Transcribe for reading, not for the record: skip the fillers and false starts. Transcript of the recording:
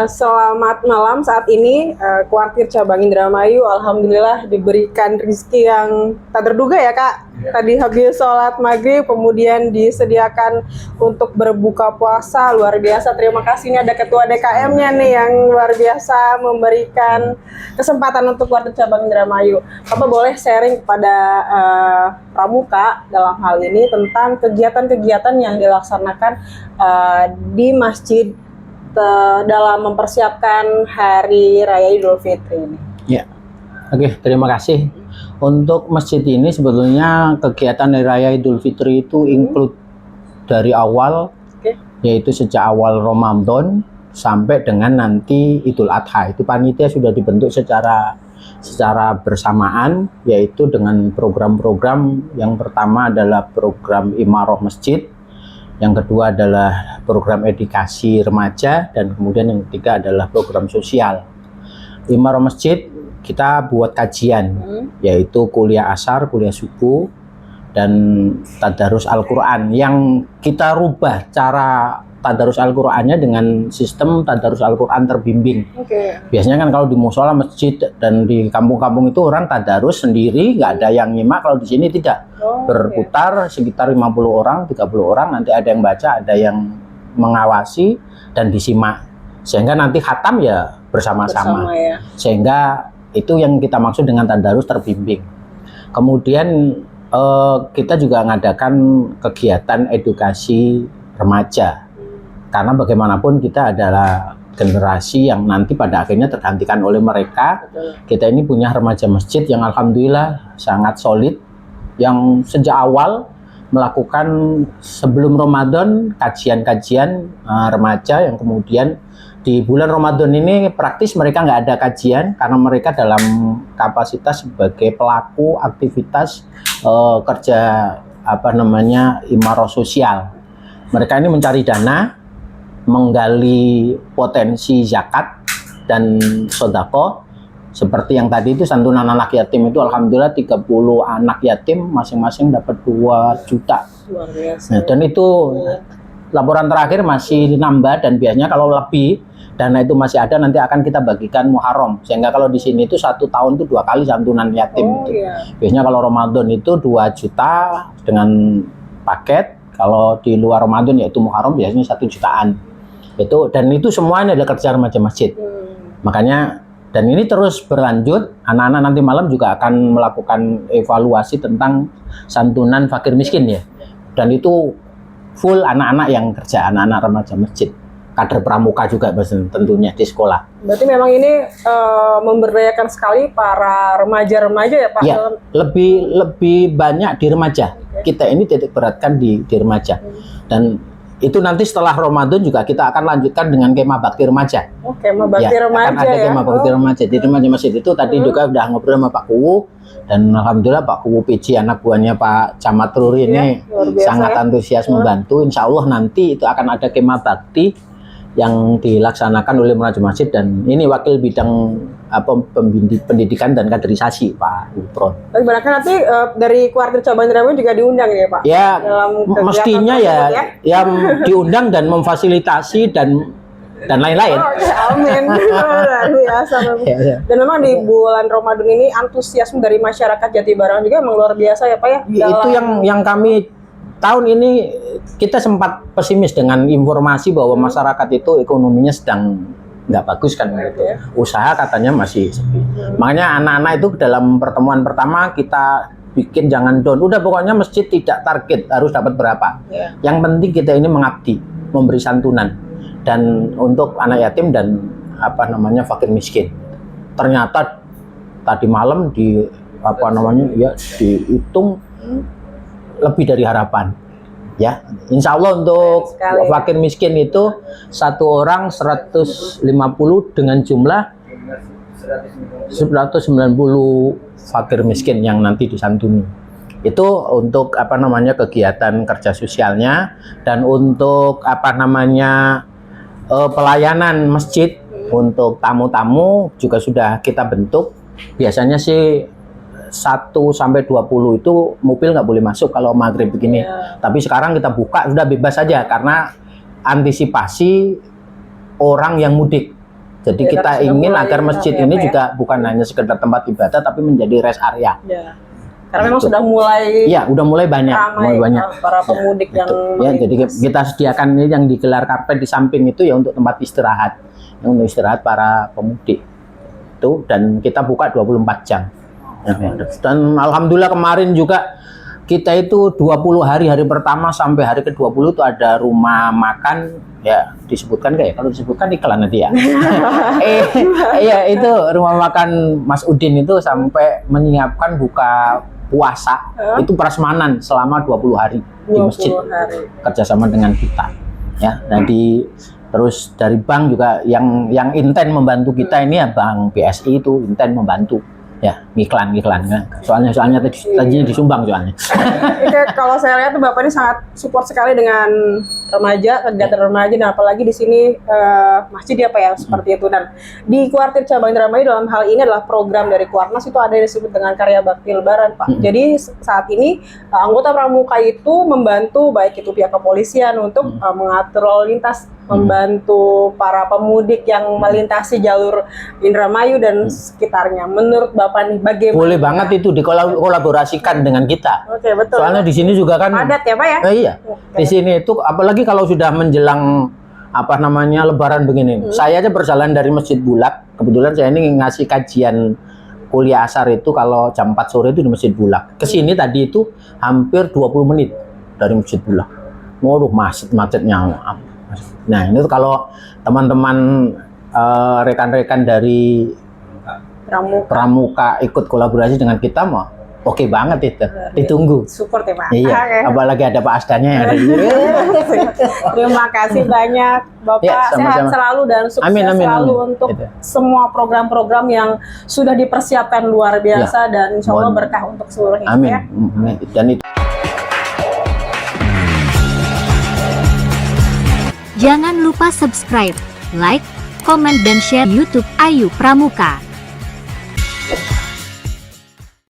Selamat malam. Saat ini kuartir cabang Indramayu alhamdulillah diberikan rezeki yang tak terduga ya Kak. Tadi habis sholat maghrib kemudian disediakan untuk berbuka puasa, luar biasa. Terima kasih, ini ada ketua DKM-nya nih yang luar biasa memberikan kesempatan untuk kuartir cabang Indramayu. Bapak boleh sharing kepada Pramuka dalam hal ini tentang kegiatan-kegiatan yang dilaksanakan di masjid dalam mempersiapkan Hari Raya Idul Fitri ini. Ya, oke, terima kasih. Untuk masjid ini sebetulnya kegiatan Hari Raya Idul Fitri itu include dari awal, yaitu sejak awal Ramadan sampai dengan nanti Idul Adha. Itu panitia sudah dibentuk secara bersamaan, yaitu dengan program-program. Yang pertama adalah program Imaroh Masjid, yang kedua adalah program edukasi remaja, dan kemudian yang ketiga adalah program sosial. Imaroh Masjid kita buat kajian, yaitu kuliah asar, kuliah subuh, dan tadarus Al-Quran. Yang kita rubah cara tadarus Al-Qurannya dengan sistem tadarus Al-Quran terbimbing. Biasanya kan kalau di musola, masjid, dan di kampung-kampung itu orang tadarus sendiri, nggak ada yang nyimak. Kalau di sini tidak, berputar sekitar 50 orang, 30 orang, nanti ada yang baca, ada yang mengawasi, dan disimak. Sehingga nanti khatam ya bersama-sama. Ya. Sehingga itu yang kita maksud dengan tadarus terbimbing. Kemudian kita juga mengadakan kegiatan edukasi remaja. Karena bagaimanapun kita adalah generasi yang nanti pada akhirnya tergantikan oleh mereka. Kita ini punya remaja masjid yang alhamdulillah sangat solid, yang sejak awal melakukan sebelum Ramadan kajian-kajian remaja, yang kemudian di bulan Ramadan ini praktis mereka nggak ada kajian karena mereka dalam kapasitas sebagai pelaku aktivitas kerja Imaroh sosial. Mereka ini mencari dana, menggali potensi zakat dan sodako, seperti yang tadi itu santunan anak yatim itu alhamdulillah 30 anak yatim masing-masing dapat 2 juta. Luar biasa. Nah, dan itu laporan terakhir masih nambah, dan biasanya kalau lebih dana itu masih ada nanti akan kita bagikan Muharram, sehingga kalau di sini itu 1 tahun itu 2 kali santunan yatim. Biasanya kalau Ramadan itu 2 juta dengan paket, kalau di luar Ramadan yaitu Muharram biasanya 1 jutaan. Dan itu semuanya adalah kerja remaja masjid. Makanya, dan ini terus berlanjut, anak-anak nanti malam juga akan melakukan evaluasi tentang santunan fakir miskin ya. Dan itu full anak-anak yang kerja, anak-anak remaja masjid. Kader pramuka juga tentunya di sekolah. Berarti memang ini memberdayakan sekali para remaja-remaja ya Pak? Ya, lebih banyak di remaja. Kita ini titik beratkan di remaja. Dan itu nanti setelah Ramadan juga kita akan lanjutkan dengan kemah bakti remaja. Kemah bakti remaja akan ada kemah bakti remaja. Di remaja masjid itu tadi juga udah ngobrol sama Pak Kuwu, dan alhamdulillah Pak Kuwu PJ anak buahnya Pak Camat Ruri ini sangat antusias membantu. Insya Allah nanti itu akan ada kemah bakti yang dilaksanakan oleh remaja masjid, dan ini wakil bidang pendidikan dan kaderisasi Pak Upron. Tapi barangkali nanti dari kuartir cabang Indramayu juga diundang ya Pak? Ya, mestinya ya yang diundang dan memfasilitasi dan lain-lain. Amin. Luar biasa. Dan memang di bulan Ramadan ini antusiasme dari masyarakat Jatibarang juga memang luar biasa ya Pak ya? Itu yang kami tahun ini kita sempat pesimis dengan informasi bahwa masyarakat itu ekonominya sedang nggak bagus kan gitu. Usaha katanya masih sepi. Makanya anak-anak itu dalam pertemuan pertama kita bikin jangan down. Udah pokoknya masjid tidak target harus dapat berapa. Yang penting kita ini mengabdi, memberi santunan, dan untuk anak yatim dan fakir miskin. Ternyata tadi malam dihitung lebih dari harapan. Ya, insya Allah untuk fakir miskin itu 1 orang 150 dengan jumlah 190 fakir miskin yang nanti disantuni. Itu untuk kegiatan kerja sosialnya, dan untuk pelayanan masjid untuk tamu-tamu juga sudah kita bentuk. Biasanya sih 1 sampai 20 itu mobil nggak boleh masuk kalau maghrib begini. Tapi sekarang kita buka sudah bebas saja karena antisipasi orang yang mudik. Jadi Ya, kita sudah ingin mulai agar masjid apa ini ya? juga bukan hanya sekedar tempat ibadah, tapi menjadi rest area. Ya. Karena memang Gitu. sudah mulai Iya, udah mulai banyak, ramai mulai banyak. para pemudik yang Ya, jadi kita sediakan ini yang digelar karpet di samping itu ya untuk tempat istirahat, untuk istirahat para pemudik. Itu dan kita buka 24 jam. Ya, dan alhamdulillah kemarin juga kita itu 20 hari pertama sampai hari ke-20 itu ada rumah makan, ya disebutkan kayak kalau disebutkan iklan nanti ya. Iya itu rumah makan Mas Udin itu sampai menyiapkan buka puasa itu prasmanan selama 20 hari di 20 masjid hari. kerjasama dengan kita ya. Jadi terus dari bank juga yang intent membantu kita ini ya, Bank BSI itu intent membantu ya, iklan ya. Soalnya tadi disumbang soalnya. Itu kalau saya lihat tuh Bapak ini sangat support sekali dengan remaja, kegiatan remaja, dan apalagi di sini masjid apa ya seperti itu. Dan di kuartir cabang Indramayu dalam hal ini adalah program dari Kuarnas itu ada yang disebut dengan karya bakti lebaran, Pak. Jadi saat ini anggota pramuka itu membantu baik itu pihak kepolisian untuk mengatur lalu lintas, membantu para pemudik yang melintasi jalur Indramayu dan sekitarnya. Menurut Bapak nih bagaimana? Boleh banget itu dikolaborasikan dengan kita. Oke, betul. Soalnya di sini juga kan Padat ya, Pak ya? iya. Di sini itu apalagi kalau sudah menjelang apa namanya Lebaran begini. Saya aja berjalan dari Masjid Bulak. Kebetulan saya ini ngasih kajian kuliah asar itu kalau jam 4 sore itu di Masjid Bulak. Ke sini tadi itu hampir 20 menit dari Masjid Bulak. Waduh, macetnya. Nah, ini tuh kalau teman-teman rekan-rekan dari pramuka ikut kolaborasi dengan kita mah oke banget itu. Ditunggu. Support ya, Pak. Iya, apalagi ada Pak Asdanya yang ada di sini. Terima kasih banyak Bapak, Ya, sama-sama. sehat selalu dan sukses Amin, selalu amin. untuk Gitu. semua program-program yang sudah dipersiapkan luar biasa dan insya Allah Mohon. berkah untuk seluruh hidup Amin. ya. Dan itu Jangan lupa subscribe, like, komen dan share YouTube Ayu Pramuka.